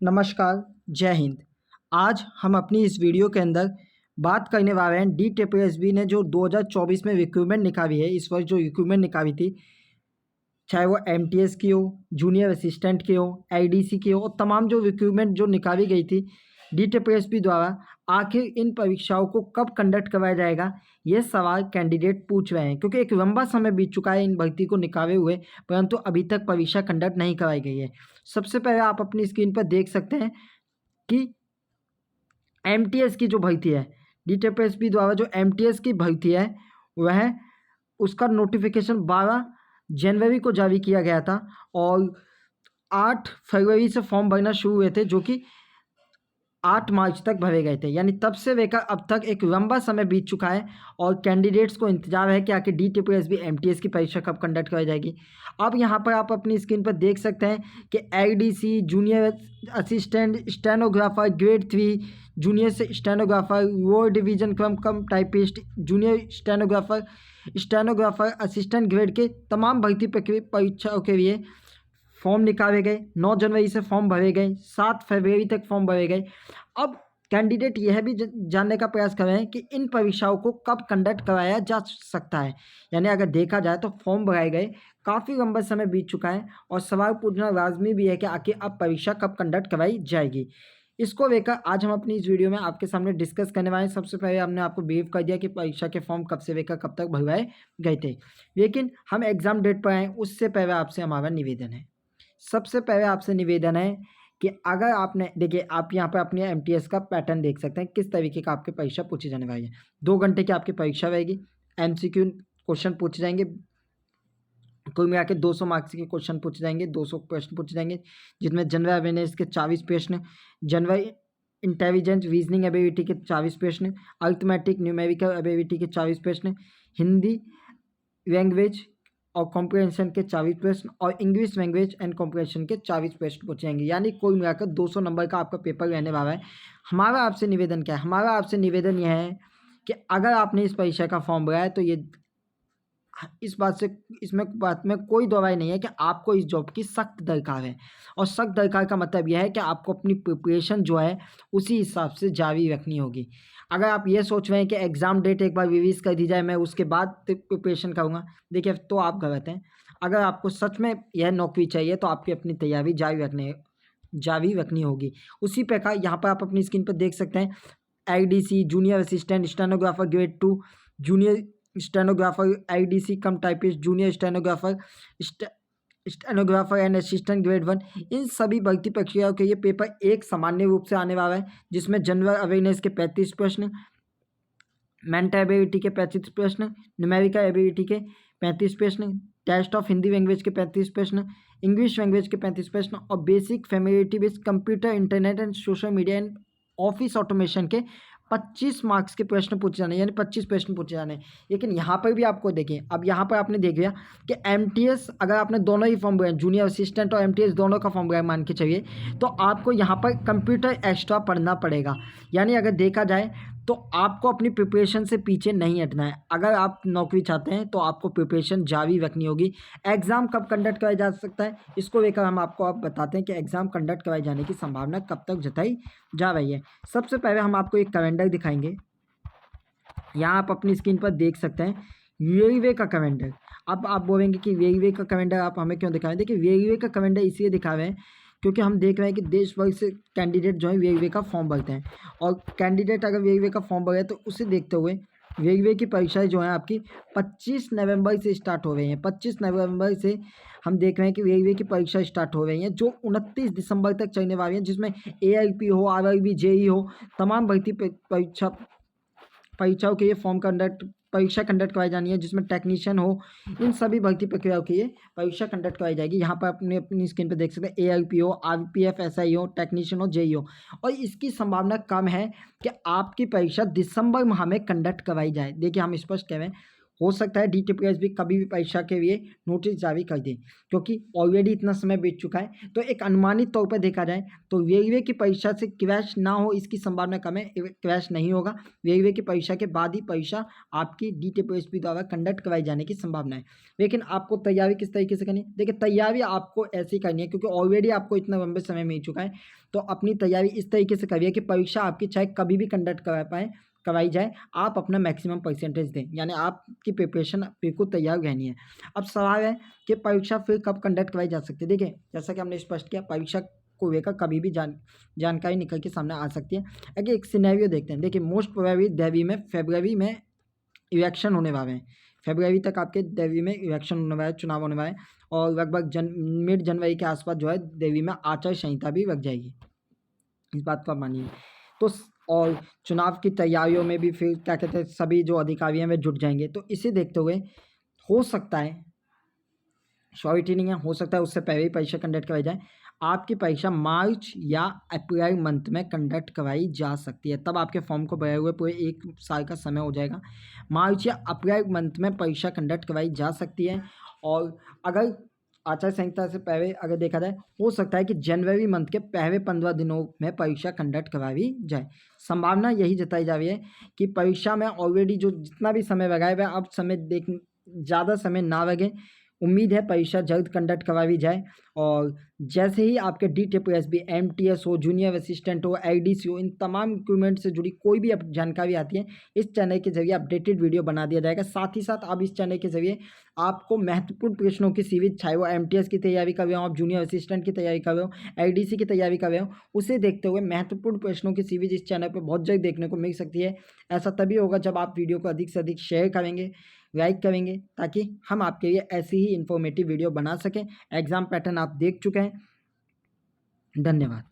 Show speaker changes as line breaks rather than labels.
नमस्कार, जय हिंद। आज हम अपनी इस वीडियो के अंदर बात करने वाले हैं DTPSB ने जो 2024 में रिक्रूटमेंट निकाली है। इस वर्ष जो रिक्रूटमेंट निकाली थी, चाहे वो MTS की हो, जूनियर असिस्टेंट की हो, IDC की हो, तमाम जो रिक्रूटमेंट जो निकाली गई थी DTPSB द्वारा, आखिर इन परीक्षाओं को कब कंडक्ट करवाया जाएगा, ये सवाल कैंडिडेट पूछ रहे हैं। क्योंकि एक लंबा समय बीत चुका है इन भर्ती को निकाले हुए, परंतु अभी तक परीक्षा कंडक्ट नहीं करवाई गई है। सबसे पहले आप अपनी स्क्रीन पर देख सकते हैं कि MTS की जो भर्ती है, DTPSB द्वारा जो MTS की भर्ती है, वह उसका नोटिफिकेशन 12 जनवरी को जारी किया गया था और 8 फरवरी से फॉर्म भरना शुरू हुए थे, जो कि 8 मार्च तक भरे गए थे। यानी तब से लेकर अब तक एक लंबा समय बीत चुका है और कैंडिडेट्स को इंतजार है कि आखिर DTPSB MTS की परीक्षा कब कंडक्ट कराई जाएगी। अब यहाँ पर आप अपनी स्क्रीन पर देख सकते हैं कि IDC junior assistant stenographer grade 3, junior से stenographer, lower division cum typist, junior stenographer assistant grade के तमाम भर्ती परीक्षाओं के लिए फॉर्म निकाले गए। 9 जनवरी से फॉर्म भरे गए, 7 फरवरी तक फॉर्म भरे गए। अब कैंडिडेट यह भी जानने का प्रयास कर रहे हैं कि इन परीक्षाओं को कब कंडक्ट कराया जा सकता है। यानी अगर देखा जाए तो फॉर्म भराए गए, काफ़ी लंबा समय बीत चुका है और सवाल पूछना लाजमी भी है कि आखिर अब परीक्षा कब कंडक्ट कराई जाएगी। इसको लेकर आज हम अपनी इस वीडियो में आपके सामने डिस्कस करने वाले हैं। सबसे पहले हमने आपको ब्रीफ कर दिया कि परीक्षा के फॉर्म कब से लेकर कब तक भरवाए गए थे, लेकिन हम एग्ज़ाम डेट पर आएँ उससे पहले आपसे हमारा निवेदन है। सबसे पहले आपसे निवेदन है कि अगर आपने देखिए, आप यहाँ पर अपने MTS का पैटर्न देख सकते हैं, किस तरीके का आपकी परीक्षा पूछी जाने वाली है। 2 घंटे की आपकी परीक्षा रहेगी। MCQ क्वेश्चन पूछे जाएंगे, कुल मिला के 200 मार्क्स के क्वेश्चन पूछे जाएंगे, 200 प्रश्न पूछे जाएंगे, जिसमें जनरल अवेयरनेस के 24 प्रश्न, जनरल इंटेलिजेंस रीजनिंग एबिलिटी के 24 प्रश्न, अरिथमेटिक न्यूमेरिकल एबिलिटी के 24 प्रश्न, हिंदी लैंग्वेज और कॉम्प्रिहेंशन के 40 प्रश्न और इंग्लिश लैंग्वेज एंड कॉम्प्रिहेंशन के 40 प्रश्न पूछे जाएंगे। यानी कुल मिलाकर 200 नंबर का आपका पेपर रहने वाला है। हमारा आपसे निवेदन क्या है? हमारा आपसे निवेदन यह है कि अगर आपने इस परीक्षा का फॉर्म भरा है तो ये इसमें बात में कोई दो राय नहीं है कि आपको इस जॉब की सख्त दरकार है। और सख्त दरकार का मतलब यह है कि आपको अपनी प्रिपरेशन जो है उसी हिसाब से जारी रखनी होगी। अगर आप ये सोच रहे हैं कि एग्ज़ाम डेट एक बार रिलीज़ कर दी जाए, मैं उसके बाद प्रिपरेशन करूँगा, देखिए तो आप गलत हैं। अगर आपको सच में यह नौकरी चाहिए तो आपकी अपनी तैयारी जारी रखनी होगी। उसी प्रकार यहाँ पर आप अपनी स्क्रीन पर देख सकते हैं, IDC junior assistant stenographer grade 2, junior stenographer IDC come typist, junior stenographer and assistant grade 1, इन सभी भर्ती प्रक्रियाओं के ये पेपर एक सामान्य रूप से आने वाला है, जिसमें जनरल अवेयरनेस के 35 प्रश्न, मेंटल एबिलिटी के 35 प्रश्न, न्यूमेरिकल एबिलिटी के 35 प्रश्न, टेस्ट ऑफ हिंदी लैंग्वेज के 35 प्रश्न, इंग्लिश लैंग्वेज के 35 प्रश्न और basic फेमिलिटी with computer, internet and social media and office automation के 25 मार्क्स के प्रश्न पूछे जाने, यानी 25 प्रश्न पूछे जाने। लेकिन यहाँ पर भी आपको देखिए, अब यहाँ पर आपने देख लिया कि MTS अगर आपने दोनों ही फॉर्म भरे, जूनियर असिस्टेंट और MTS दोनों का फॉर्म भरा मान के चलिए, तो आपको यहाँ पर कंप्यूटर एक्स्ट्रा पढ़ना पड़ेगा। यानी अगर देखा जाए तो आपको अपनी प्रिपरेशन से पीछे नहीं हटना है। अगर आप नौकरी चाहते हैं तो आपको प्रिपरेशन जारी रखनी होगी। एग्ज़ाम कब कंडक्ट कराया जा सकता है, इसको लेकर हम आपको अब बताते हैं कि एग्ज़ाम कंडक्ट कराए जाने की संभावना कब तक जताई जा रही है। सबसे पहले हम आपको एक कैलेंडर दिखाएंगे। यहाँ आप अपनी स्क्रीन पर देख सकते हैं रेलवे का कैलेंडर। अब आप बोलेंगे कि रेलवे का कैलेंडर आप हमें क्यों दिखा रहे हैं? देखिए, रेलवे का कैलेंडर इसलिए दिखा रहे हैं क्योंकि हम देख रहे हैं कि देश भर से कैंडिडेट जो है रेलवे का फॉर्म भरते हैं, और कैंडिडेट अगर रेलवे का फॉर्म भरे तो उसे देखते हुए रेलवे की परीक्षाएं जो हैं आपकी 25 नवंबर से स्टार्ट हो रही हैं। 25 नवंबर से हम देख रहे हैं कि रेलवे की परीक्षा स्टार्ट हो रही हैं, जो 29 दिसंबर तक चलने वाली हैं, जिसमें ARP हो, RRB, JEE हो, तमाम भर्ती परीक्षाओं के लिए परीक्षा कंडक्ट कराई जानी है, जिसमें टेक्नीशियन हो, इन सभी भर्ती प्रक्रियाओं के लिए परीक्षा कंडक्ट कराई जाएगी। यहाँ पर अपने अपनी स्क्रीन पर देख सकते हैं ARP हो, RPF, SI हो, टेक्नीशियन हो, JEE हो, और इसकी संभावना कम है कि आपकी परीक्षा दिसंबर माह में कंडक्ट कराई जाए। देखिए, हम स्पष्ट कह रहे हैं हो सकता है DTPSB कभी भी परीक्षा के लिए नोटिस जारी कर दे, क्योंकि ऑलरेडी इतना समय बीत चुका है। तो एक अनुमानित तौर पर देखा जाए तो रेलवे की परीक्षा से क्रैश ना हो इसकी संभावना कम है, क्रैश नहीं होगा। रेलवे की परीक्षा के बाद ही परीक्षा आपकी DTPSB द्वारा कंडक्ट करवाई जाने की संभावना है। लेकिन आपको तैयारी किस तरीके से करनी है? देखिए, तैयारी आपको ऐसी करनी है, क्योंकि ऑलरेडी आपको इतना लंबे समय मिल चुका है। तो अपनी तैयारी इस तरीके से करिए कि परीक्षा आपकी चाहे कभी भी कंडक्ट करवाई जाए, आप अपना मैक्सिमम परसेंटेज दें, यानी आपकी प्रिपरेशन बिल्कुल तैयार रहनी है। अब सवाल है कि परीक्षा फिर कब कंडक्ट करवाई जा सकती है। देखिए, जैसा कि हमने स्पष्ट किया, परीक्षा को लेकर कभी भी जानकारी निकल के सामने आ सकती है। अगर एक सिनेरियो देखते हैं, देखिए मोस्ट प्रोबेबली दिल्ली में फरवरी में इलेक्शन होने वाले हैं। फरवरी तक आपके दिल्ली में इलेक्शन होने वाला है, चुनाव होने वाला है, और लगभग मिड जनवरी के आसपास जो है दिल्ली में आचार संहिता भी लग जाएगी, इस बात को आप मानिए। तो और चुनाव की तैयारियों में भी फिर क्या कहते हैं, सभी जो अधिकारी हैं वे जुट जाएंगे। तो इसे देखते हुए हो सकता है, श्योरिटी नहीं है, हो सकता है उससे पहले ही परीक्षा कंडक्ट करवाई जाए। आपकी परीक्षा मार्च या अप्रैल मंथ में कंडक्ट करवाई जा सकती है। तब आपके फॉर्म को भरे हुए पूरे 1 साल का समय हो जाएगा। मार्च या अप्रैल मंथ में परीक्षा कंडक्ट करवाई जा सकती है। और अगर आचार संहिता से पहले अगर देखा जाए, हो सकता है कि जनवरी मंथ के पहले 15 दिनों में परीक्षा कंडक्ट करवाई जाए। संभावना यही जताई जा रही है कि परीक्षा में ऑलरेडी जो जितना भी समय लगाए हुए, अब समय ज़्यादा समय ना लगे। उम्मीद है परीक्षा जल्द कंडक्ट करवाई जाए। और जैसे ही आपके DTPSB, MTS हो, जूनियर असिस्टेंट हो, LDC हो, इन तमाम रिक्रूटमेंट से जुड़ी कोई भी जानकारी आती है, इस चैनल के जरिए अपडेटेड वीडियो बना दिया जाएगा। साथ ही साथ आप इस चैनल के जरिए आपको महत्वपूर्ण प्रश्नों की सीरीज, चाहे वो MTS की तैयारी कर रहे हो, आप जूनियर असिस्टेंट की तैयारी कर रहे हो, LDC की तैयारी कर रहे हो, उसे देखते हुए महत्वपूर्ण प्रश्नों की सीरीज इस चैनल पर बहुत जल्द देखने को मिल सकती है। ऐसा तभी होगा जब आप वीडियो को अधिक से अधिक शेयर करेंगे, लाइक करेंगे, ताकि हम आपके लिए ऐसी ही इन्फॉर्मेटिव वीडियो बना सकें। एग्ज़ाम पैटर्न आप देख चुके हैं। धन्यवाद।